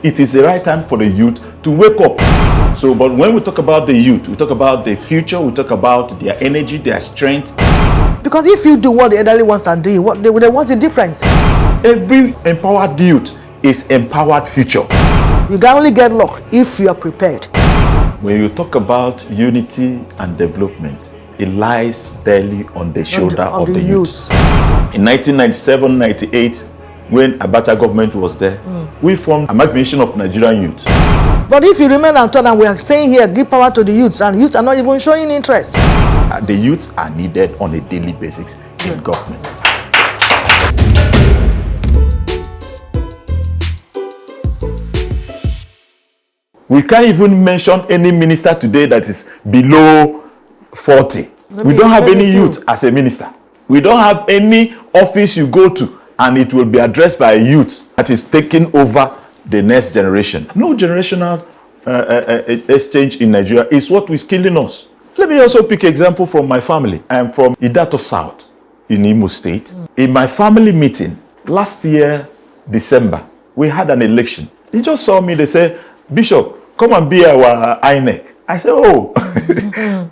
it is the right time for the youth to wake up. So, but when we talk about the youth, we talk about the future, we talk about their energy, their strength. Because if you do what the elderly ones are doing, what's the difference? Every empowered youth is empowered future. You can only get luck if you are prepared. When you talk about unity and development, it lies barely on the shoulder of the youth. In 1997-98, when Abacha government was there, we formed Amalgamation of Nigerian Youth. But if you remain untold, and we are saying here, give power to the youths, and youths are not even showing interest. The youths are needed on a daily basis in government. We can't even mention any minister today that is below 40. We don't have any youth as a minister. We don't have any office you go to and it will be addressed by a youth that is taking over the next generation. No generational exchange in Nigeria is what is killing us. Let me also pick an example from my family. I am from Idato South in Imo State. In my family meeting last year, December, we had an election. They just saw me, they said, Bishop, come and be our INEC. I said, oh,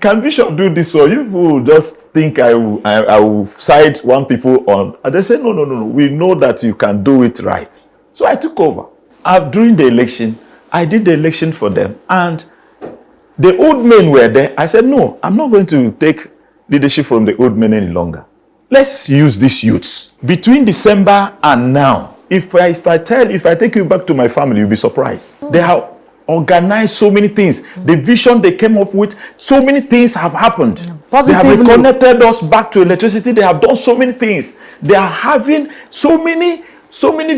can Bishop do this for you? People just think I will side one people on. And they said, no, we know that you can do it right. So I took over. During the election, I did the election for them. And the old men were there. I said, no, I'm not going to take leadership from the old men any longer. Let's use these youths. Between December and now, if I take you back to my family, you'll be surprised. They have organized so many things. The vision they came up with, so many things have happened. They have reconnected us back to electricity. They have done so many things. They are having so many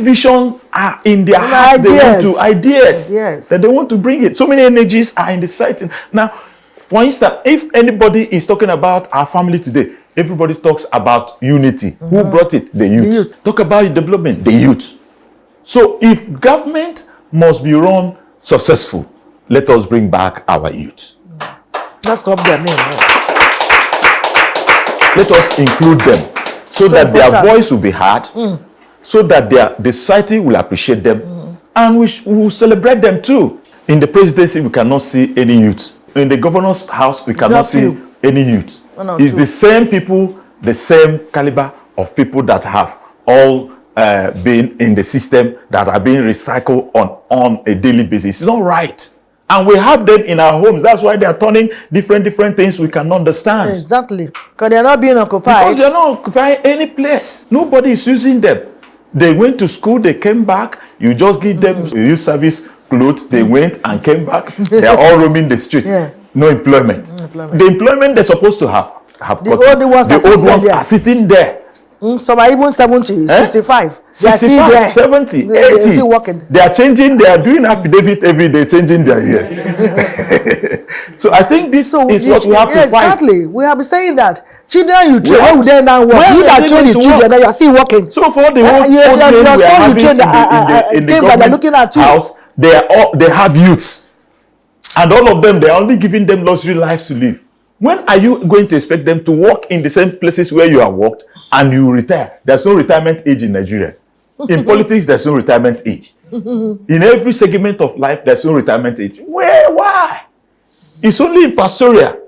visions are in their hearts. They want to ideas that they want to bring it. So many energies are in the site. Now, for instance, if anybody is talking about our family today, everybody talks about unity. Who brought it? The youth. Talk about development. The youth. So if government must be run successful, let us bring back our youth. Let's call their name. Let us include them so that their voice will be heard, so that the society will appreciate them, and we will celebrate them too. In the presidency, we cannot see any youth. In the governor's house, we cannot see any youth. It's the same people, the same caliber of people that have all been in the system, that are being recycled on a daily basis. It's not right. And we have them in our homes. That's why they are turning different things we can understand. Exactly. Because they are not being occupied. Because they are not occupying any place. Nobody is using them. They went to school, they came back. You just give them youth service clothes. They went and came back. They are all roaming the street. No employment. The employment they're supposed to have the old ones are sitting there. Some are even 70, 65. 65, 70, 80. They're still working. They are changing, they are doing affidavit every day, changing their years. So I think this is what we have to fight. Exactly. We have been saying that. Children you train, why would they now work? You that train the children, then you are still working. So for the whole we are having in the government house, they have youths. And all of them, they are only giving them luxury lives to live. When are you going to expect them to work in the same places where you have worked and you retire? There's no retirement age in Nigeria. In politics, there's no retirement age. In every segment of life, there's no retirement age. Why? It's only in pastoral.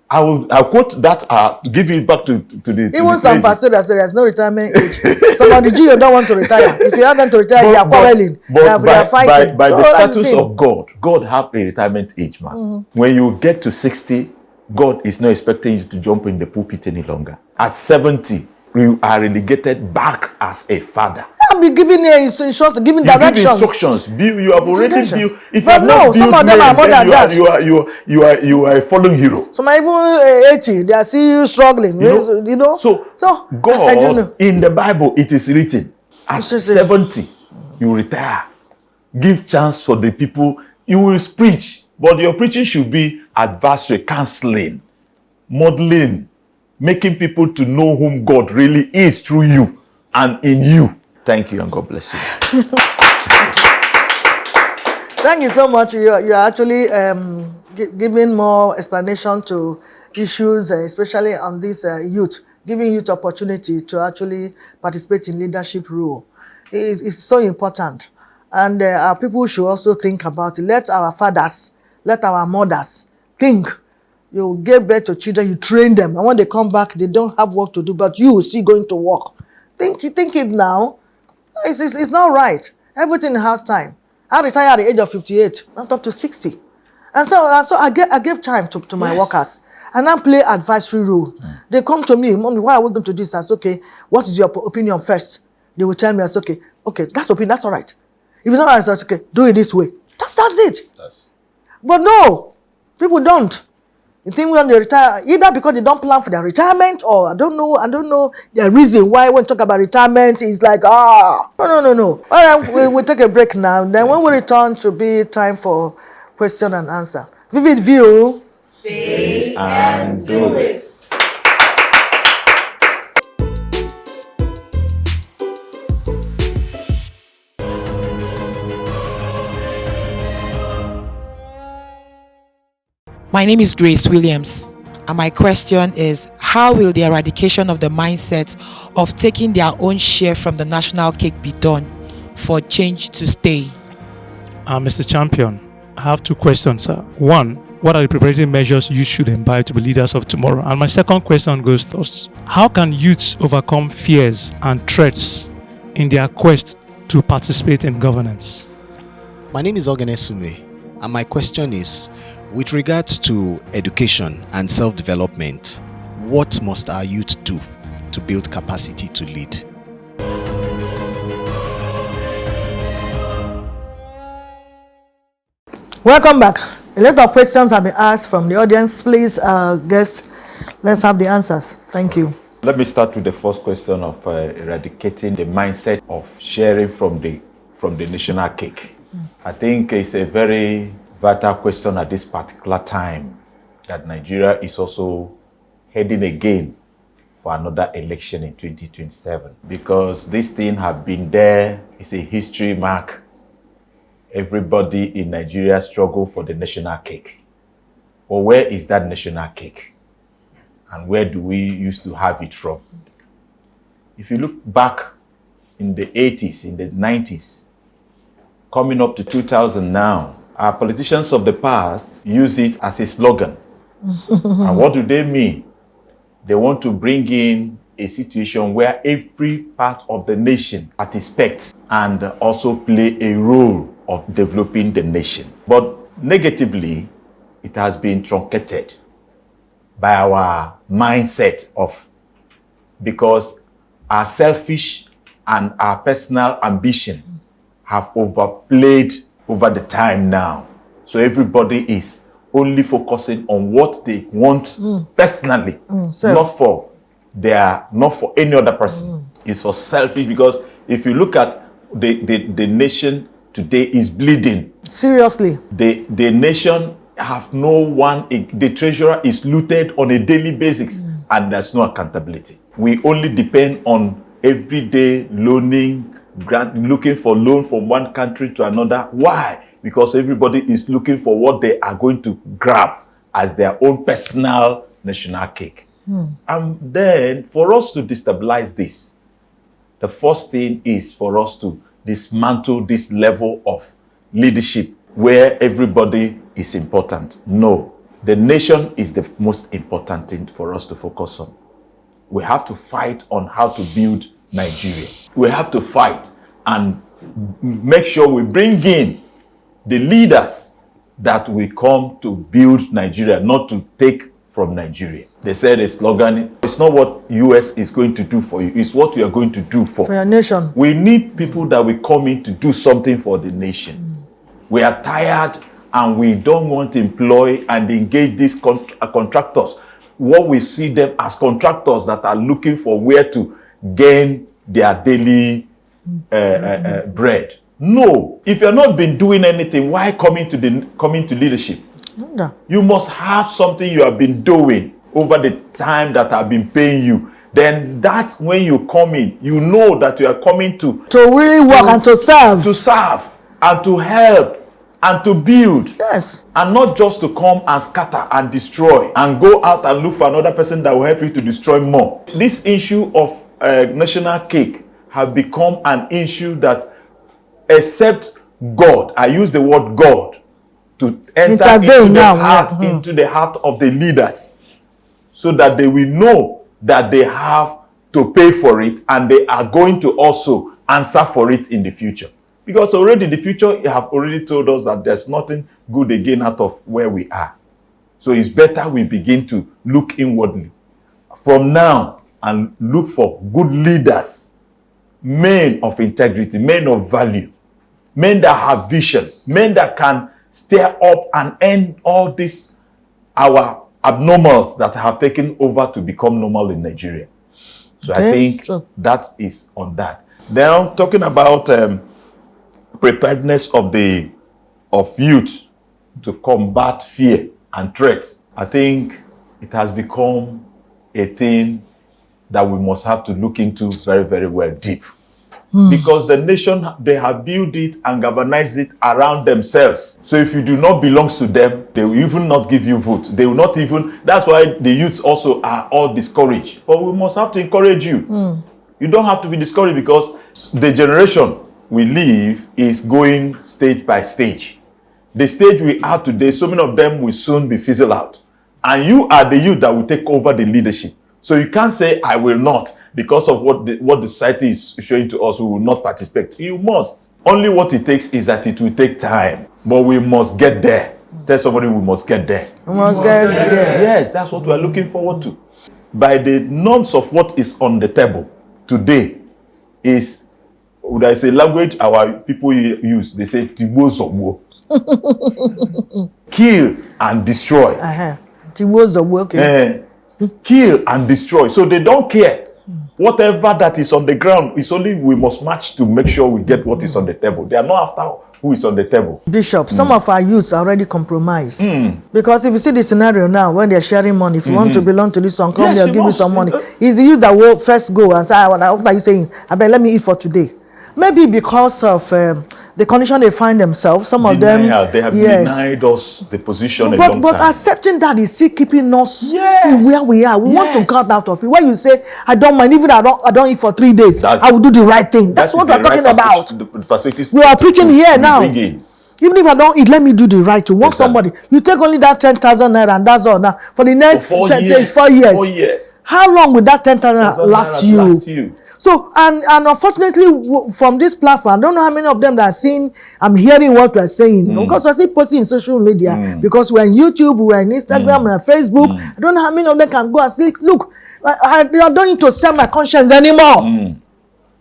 I'll quote that, give it back to the even some pastors say there's no retirement age. Some of the GO don't want to retire. If you ask them to retire, they are quarreling. They are fighting. By the status of God have a retirement age, man. When you get to 60, God is not expecting you to jump in the pulpit any longer. At 70, you are relegated back as a father. I'll be giving instructions, giving directions. Give instructions. You have already built. If but you no, have not some of them are more than that. You are a fallen hero. Some are even 80. They are still struggling. You know. So God in the Bible, it is written, at 70, you retire. Give chance for the people. You will preach, but your preaching should be advisory, counseling, modeling, making people to know whom God really is through you and in you. Thank you and God bless you. Thank you so much. You are actually giving more explanation to issues, especially on this youth, giving youth opportunity to actually participate in leadership role. It's so important. And our people should also think about it. Let our fathers, let our mothers think. You give birth to children, you train them, and when they come back, they don't have work to do, but you still going to work. Think it now. It's not right. Everything has time. I retired at the age of 58, not up to 60. And so I gave time to my workers. And I play advisory role. They come to me, Mommy, why are we going to do this? I say, okay, what is your opinion first? They will tell me, I say, okay, that's opinion, that's all right. If it's not right, I say, okay, do it this way. That's it. But no, people don't. You think when they retire, either because they don't plan for their retirement, or I don't know the reason why when we talk about retirement, it's like, no. All right, we'll take a break now. Then when we return, to be time for question and answer. Vivid View. Say and do it. My name is Grace Williams, and my question is, how will the eradication of the mindset of taking their own share from the national cake be done for change to stay? Mr. Champion, I have two questions, sir. One, what are the preparatory measures you should imbibe to be leaders of tomorrow? And my second question goes thus: how can youths overcome fears and threats in their quest to participate in governance? My name is Ogene Sume, and my question is, with regards to education and self-development, what must our youth do to build capacity to lead? Welcome back. A lot of questions have been asked from the audience. Please, guests, let's have the answers. Thank you. Let me start with the first question of eradicating the mindset of sharing from the national cake. I think it's a very vital question at this particular time, that Nigeria is also heading again for another election in 2027, because this thing have been there. It's a history mark. Everybody in Nigeria struggle for the national cake. But where is that national cake? And where do we used to have it from? If you look back in the 80s, in the 90s, coming up to 2000 now, our politicians of the past use it as a slogan. And what do they mean? They want to bring in a situation where every part of the nation participates and also play a role of developing the nation. But negatively, it has been truncated by our mindset of, because our selfish and our personal ambition have overplayed over the time now. So everybody is only focusing on what they want personally, not for any other person. It's for selfish, because if you look at the nation today is bleeding. Seriously. The nation have no one, the treasurer is looted on a daily basis, and there's no accountability. We only depend on everyday loaning, looking for loan from one country to another. Why? Because everybody is looking for what they are going to grab as their own personal national cake. And then for us to destabilize this, the first thing is for us to dismantle this level of leadership where everybody is important. No, the nation is the most important thing for us to focus on. We have to fight on how to build Nigeria. We have to fight and make sure we bring in the leaders that will come to build Nigeria, not to take from Nigeria. They said a slogan, it's not what US is going to do for you, it's what you are going to do for your nation. We need people that will come in to do something for the nation. We are tired and we don't want to employ and engage these contractors. What we see them as contractors that are looking for where to gain their daily bread. No, if you're not been doing anything, why coming to leadership? You must have something you have been doing over the time that I've been paying you. Then that's when you come in, you know that you are coming to really work and to serve. To serve and to help and to build. Yes. And not just to come and scatter and destroy and go out and look for another person that will help you to destroy more. This issue of national cake have become an issue that, except God, I use the word God, to enter Intervene now, into the heart of the leaders, so that they will know that they have to pay for it, and they are going to also answer for it in the future. Because already the future have already told us that there's nothing good again out of where we are. So it's better we begin to look inwardly from now and look for good leaders, men of integrity, men of value, men that have vision, men that can stir up and end all this, our abnormals that have taken over to become normal in Nigeria. So I think that is on that. Now, talking about preparedness of youth to combat fear and threats, I think it has become a thing that we must have to look into very, very well deep. Because the nation, they have built it and galvanized it around themselves. So if you do not belong to them, they will even not give you vote. They will not even, that's why the youths also are all discouraged. But we must have to encourage you. You don't have to be discouraged, because the generation we live is going stage by stage. The stage we are today, so many of them will soon be fizzled out. And you are the youth that will take over the leadership. So you can't say, I will not, because of what the society is showing to us, we will not participate. You must. Only what it takes is that it will take time. But we must get there. Tell somebody we must get there. We must get there. Yes, that's what we are looking forward to. By the norms of what is on the table today is, would I say, language our people use, they say, Tibo Zobo. Kill and destroy. Tibo Zobo, okay. Kill and destroy. So they don't care. Whatever that is on the ground, it's only we must match to make sure we get what is on the table. They are not after who is on the table. Bishop, some of our youths are already compromised. Because if you see the scenario now, when they're sharing money, if you want to belong to this one, come here, give me some money. It's the youth that will first go and say, what are you saying? I bet let me eat for today. Maybe because of the condition they find themselves, some of them, they have denied us the position a long time. But accepting that is still keeping us where we are. We want to cut out of it. When you say, I don't mind, even I don't eat for 3 days, I will do the right thing. That's what we're talking about. The perspective we are preaching here now. Even if I don't eat, let me do the right thing. Want somebody, you take only that 10,000 naira and that's all. Now for the next 4 years. How long will that 10,000 last you? So, and unfortunately, from this platform, I don't know how many of them that are seeing, I'm hearing what we're saying. Because I see posting in social media, because we're on YouTube, we're on Instagram, we're on Facebook. I don't know how many of them can go and say, look, I don't need to sell my conscience anymore.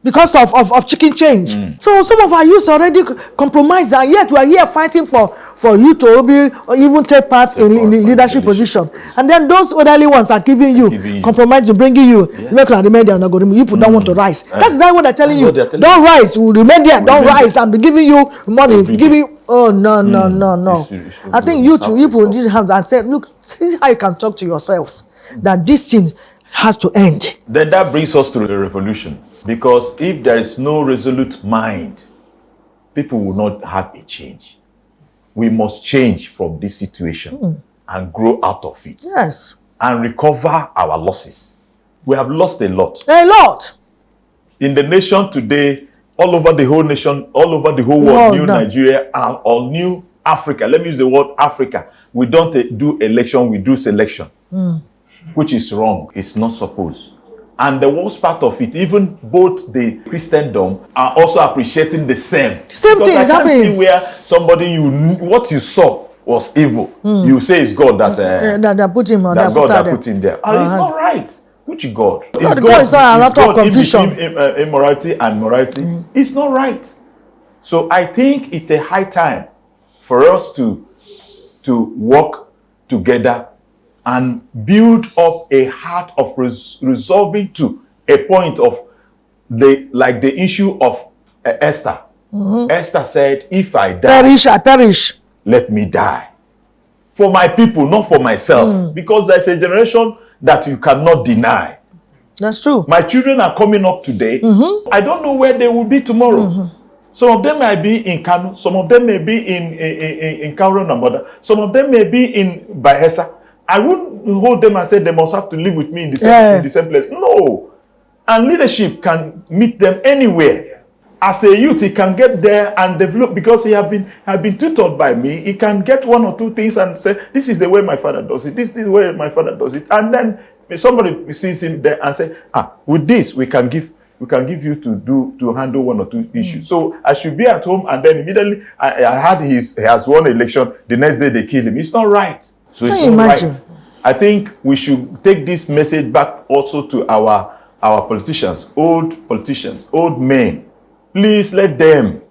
Because of chicken change. So some of our youth already compromised, and yet we are here fighting for you to be, or even take part in the leadership position. And then those elderly ones are giving you compromise to bringing you. Make like remain there, you people don't want to rise. That's what they're telling you. Don't rise, we'll remain there, don't rise, and be giving you money, giving. Oh no. I think you people didn't have that. Said, look, this is how you can talk to yourselves that this thing has to end. Then that brings us to a revolution. Because if there is no resolute mind, people will not have a change. We must change from this situation and grow out of it. Yes. And recover our losses. We have lost a lot. A lot. In the nation today, all over the whole nation, all over the whole world, new Nigeria or new Africa. Let me use the word Africa. We don't do election, we do selection. Which is wrong. It's not supposed. And the worst part of it, even both the Christendom are also appreciating the same. Same thing is happening. See where somebody what you saw was evil. You say it's God that put him on that God that put him there. And it's not right. Which God? It's God is not a lot of confusion. Immorality and morality. It's not right. So I think it's a high time for us to work together and build up a heart of resolving to a point of the issue of Esther. Esther said, if I die, I perish. Let me die. For my people, not for myself. Because there's a generation that you cannot deny. That's true. My children are coming up today. I don't know where they will be tomorrow. Some of them might be in Kano. Some of them may be in Kauru Namada. Some of them may be in Bahesa. I wouldn't hold them and say they must have to live with me in the same place. No. And leadership can meet them anywhere. as a youth, he can get there and develop because he have been tutored by me. He can get one or two things and say, this is the way my father does it. This is the way my father does it. And then somebody sees him there and say, with this, we can give you to handle one or two issues. So I should be at home, and then immediately I heard he has won election. The next day they kill him. It's not right. So it's not right. I think we should take this message back also to our politicians, old men. Please let them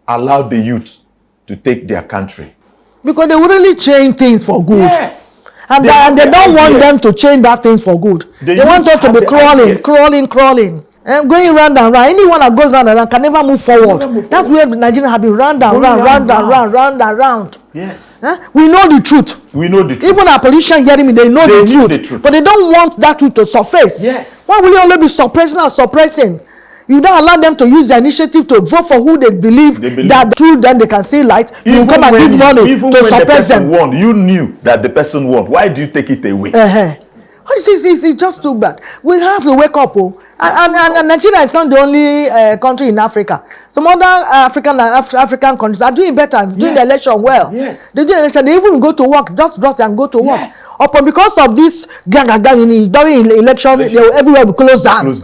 allow the youth to take their country. Because they will really change things for good. Yes. And they don't want them to change that things for good. They want us to be crawling. And going round and round. Anyone that goes round and round can never move forward. That's where Nigeria have been round and round. Yes. We know the truth. Even our politicians hearing me, they know the truth. But they don't want that truth to surface. Yes. Why will you only be suppressing? You don't allow them to use their initiative to vote for who they believe that true, then they can see light. You come and give money to suppress them. Won, you knew that the person won. Why do you take it away? It's just too bad. We have to wake up. And Nigeria is not the only country in Africa. Some other African countries are doing better, doing the election well. Yes. They do the election. They even go to work, just and go to work. Yes. But because of this during election, everywhere will close down.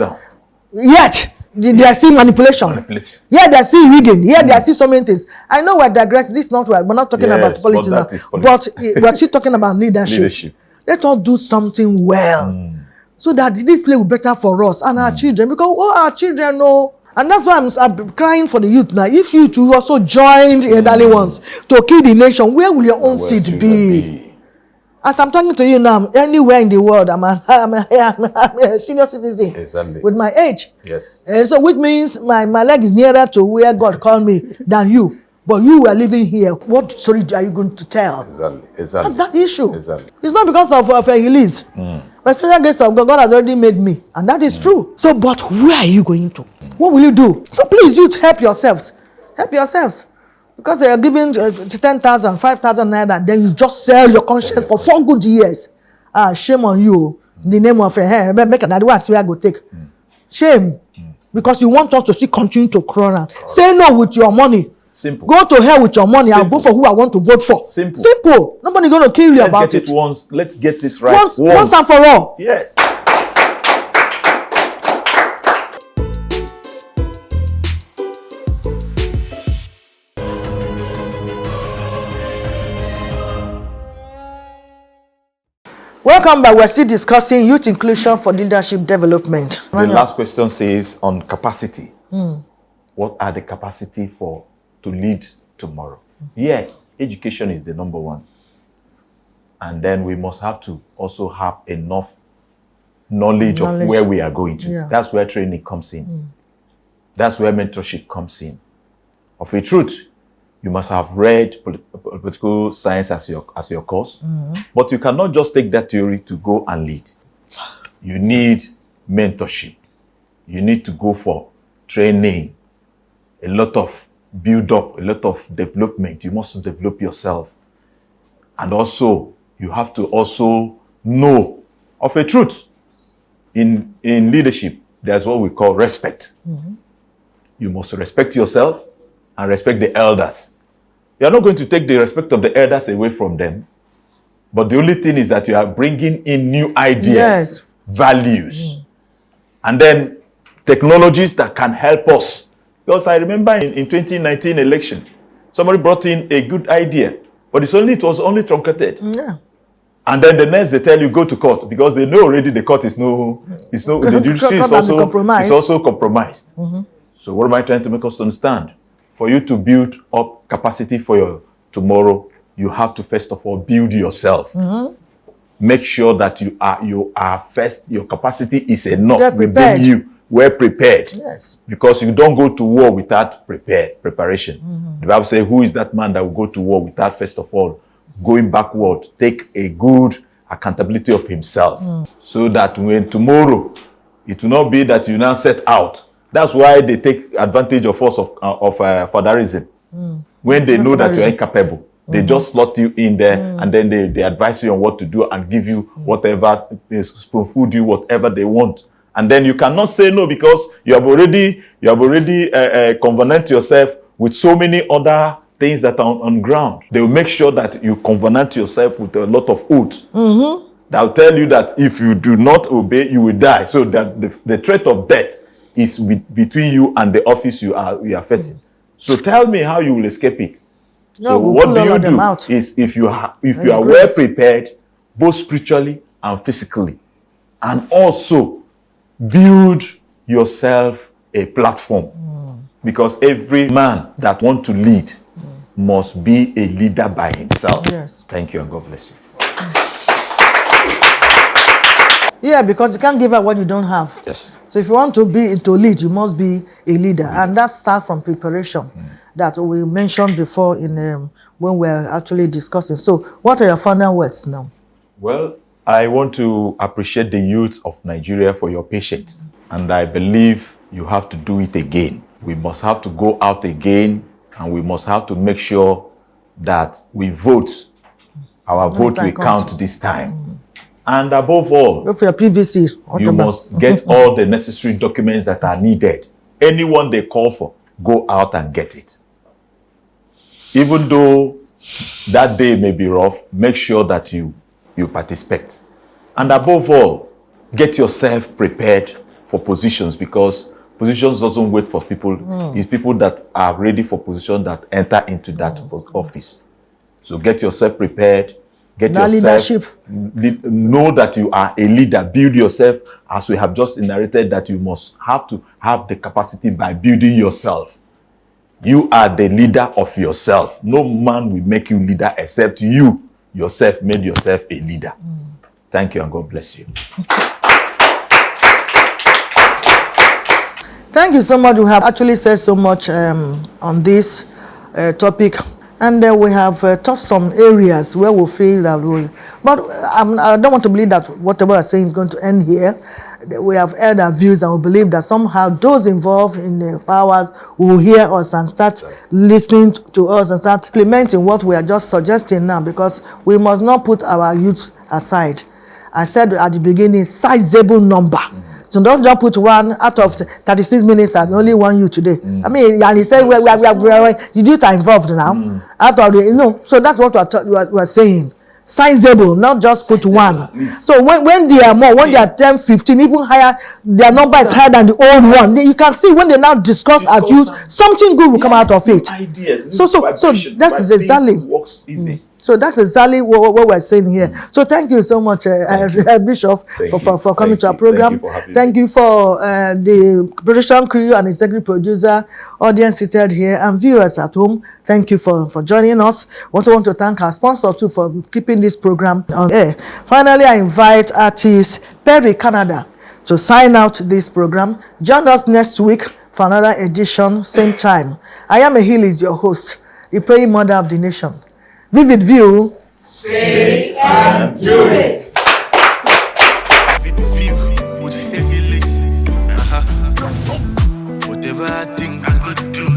Yet they are seeing manipulation. Yeah, they are seeing rigging. Yeah, they are seeing so many things. I know we're digressing. This is not right. We're not talking about politics now. But we're still talking about leadership. Let us do something well. So that this place will be better for us and our children. Because our children know. And that's why I'm crying for the youth now. If you too also joined the elderly ones to kill the nation, where will your own seat be? As I'm talking to you now, anywhere in the world, I'm a senior citizen with my age. Yes. And so which means my leg is nearer to where God called me than you. But you were living here. What story are you going to tell? Exactly. That's that issue. Exactly. It's not because of Elise. But special grace of God has already made me. And that is true. So, but where are you going to? What will you do? So please, youth, help yourselves. Help yourselves. Because they are giving 10,000, 5,000 naira, then you just sell your conscience for 4 good years. Shame on you. In the name of make another one, I go take. Shame. Because you want us to still continue to crawl around. Say no with your money. Simple. Go to hell with your money. I'll vote for who I want to vote for. Simple. Nobody going to kill you about it. Let's get it right once and for all. Yes. Welcome back. We're still discussing youth inclusion for leadership development. The last question says on capacity. What are the capacity to lead tomorrow? Yes, education is the number one. And then we must have to also have enough knowledge of where we are going to. Yeah. That's where training comes in. That's where mentorship comes in. Of a truth, you must have read political science as your course, but you cannot just take that theory to go and lead. You need mentorship. You need to go for training, a lot of build up, a lot of development. You must develop yourself. And also, you have to also know of a truth. In leadership, there's what we call respect. You must respect yourself and respect the elders. You are not going to take the respect of the elders away from them. But the only thing is that you are bringing in new ideas, values, and then technologies that can help us. Because I remember in 2019 election, somebody brought in a good idea, but it was only truncated. And then the next they tell you go to court because they know already the court is the judiciary is also compromised. So what am I trying to make us understand? For you to build up capacity for your tomorrow, you have to first of all build yourself. Make sure that you are first, your capacity is enough within you. We're prepared. Yes. Because you don't go to war without preparation. The Bible says, who is that man that will go to war without first of all going backward, take a good accountability of himself, so that when tomorrow it will not be that you now set out. That's why they take advantage of us of fatherism. When they know that you're incapable, they just slot you in there, and then they advise you on what to do and give you whatever, spoon food you whatever they want. And then you cannot say no because you have already covenant yourself with so many other things that are on ground. They will make sure that you covenant yourself with a lot of oaths. They'll tell you that if you do not obey, you will die. So that the threat of death is between you and the office you are facing. So tell me how you will escape it. No, So we'll what pull do all you of them do out. is if you are Grace. well prepared, both spiritually and physically, and also build yourself a platform. Because every man that wants to lead must be a leader by himself. Yes. Thank you and God bless you. Yeah, because you can't give out what you don't have. Yes. So if you want to lead, you must be a leader, and that starts from preparation that we mentioned before in when we're actually discussing. So, what are your final words now? Well, I want to appreciate the youth of Nigeria for your patience, and I believe you have to do it again. We must have to go out again, and we must have to make sure that we vote. Our vote will count this time. And above all, Go for your PVC. you must get all the necessary documents that are needed. Anyone they call for, go out and get it. Even though that day may be rough, make sure that you participate. And above all, get yourself prepared for positions, because positions doesn't wait for people. It's people that are ready for position that enter into that office. So get yourself prepared. Get that yourself, leadership. know that you are a leader. Build yourself, as we have just narrated, that you must have to have the capacity by building yourself. You are the leader of yourself. No man will make you leader except you yourself made yourself a leader. Thank you and God bless you. Thank you so much. We have actually said so much on this topic. And we have touched some areas where we feel that we... But I don't want to believe that whatever I'm saying is going to end here. We have heard our views, and we believe that somehow those involved in the powers will hear us and start listening to us and start implementing what we are just suggesting now, because we must not put our youth aside. I said at the beginning, sizable number. So don't just put one out of 36 minutes and only one you today. I mean, and he said, we you do are involved now. Out of the, so that's what we're saying. Sizable, not just put one. So when they are more, when they are 10, 15, even higher, their number is higher than the old one. You can see when they now discuss at youth, something good will come out of it. Ideas, So that is exactly. Works easy. So that's exactly what we're saying here. So thank you so much, Bishop, for coming to our program. Thank you for the production crew and executive producer, audience seated here, and viewers at home. Thank you for joining us. Also want to thank our sponsor too for keeping this program on air. Finally, I invite artist Perry Canada to sign out this program. Join us next week for another edition, same time. I am Ehil, your host, the praying mother of the nation. Vivid View. Say and do it. Vivid view with heavy lips. Whatever I think, I could do it.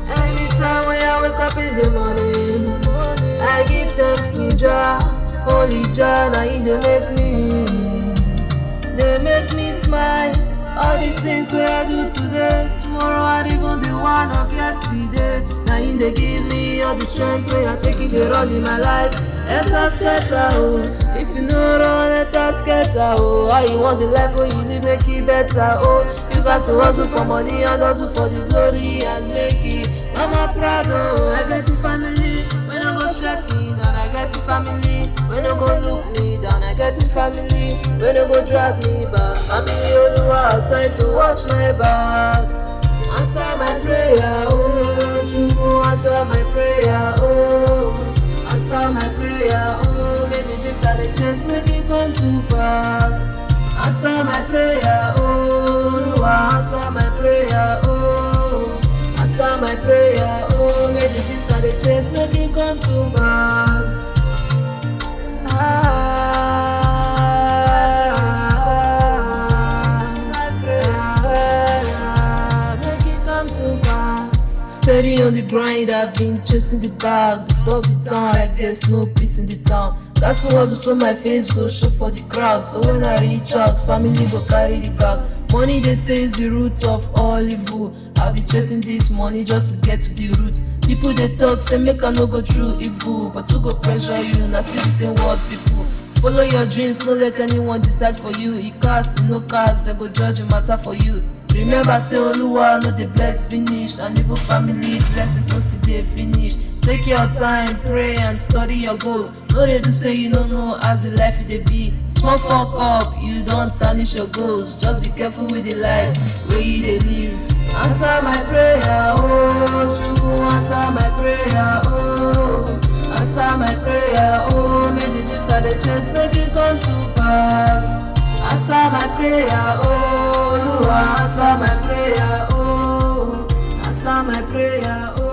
Anytime when I wake up in the morning, I give thanks to Jah, Holy Jah, now He they make me smile. All the things where I do today, tomorrow and even the one of yesterday. Now He they give me all the strength where I take it the run in my life. Let us get out, if you know run, let us get out. How you want the life where you live, make it better. Oh, you got to hustle for money and hustle for the glory and make it. Mama proud, oh, I got the family. When I go stress me down, I got the family. When I go look me down, I got the family. When I go drag me back, family only one assigned to watch my back. Answer my prayer, oh, Chukwu, answer my prayer, oh. Answer my prayer, oh. Make the dreams and the chance make it come to pass. Answer my prayer, oh. Answer my prayer, oh. Answer my prayer, oh. Make the dreams and the chance make it come to pass. Ah, ah, ah, ah. steady on the grind, I've been chasing the bag. Stop the town like there's no peace in the town. That's the hustle so my face go show for the crowd. So when I reach out, family go carry the bag. Money they say is the root of all evil. I've been chasing this money just to get to the root. People they talk say make I no go through evil, but to go pressure you, now see the same word people. Follow your dreams, no let anyone decide for you. You cast, no cast, they go judge a matter for you. Remember say Oluwa no dey bless finish, and even family blessings no still dey finish. Take your time, pray and study your goals. No dey do say you don't know as the life it dey be. Small fuck up, you don't tarnish your goals. Just be careful with the life where you dey live. Answer my prayer, oh Chukwu, answer my prayer, oh. Answer my prayer, oh. May the dreams I dey chase make it come to pass. Answer my prayer, oh. Answer my prayer, oh. Answer my prayer, oh.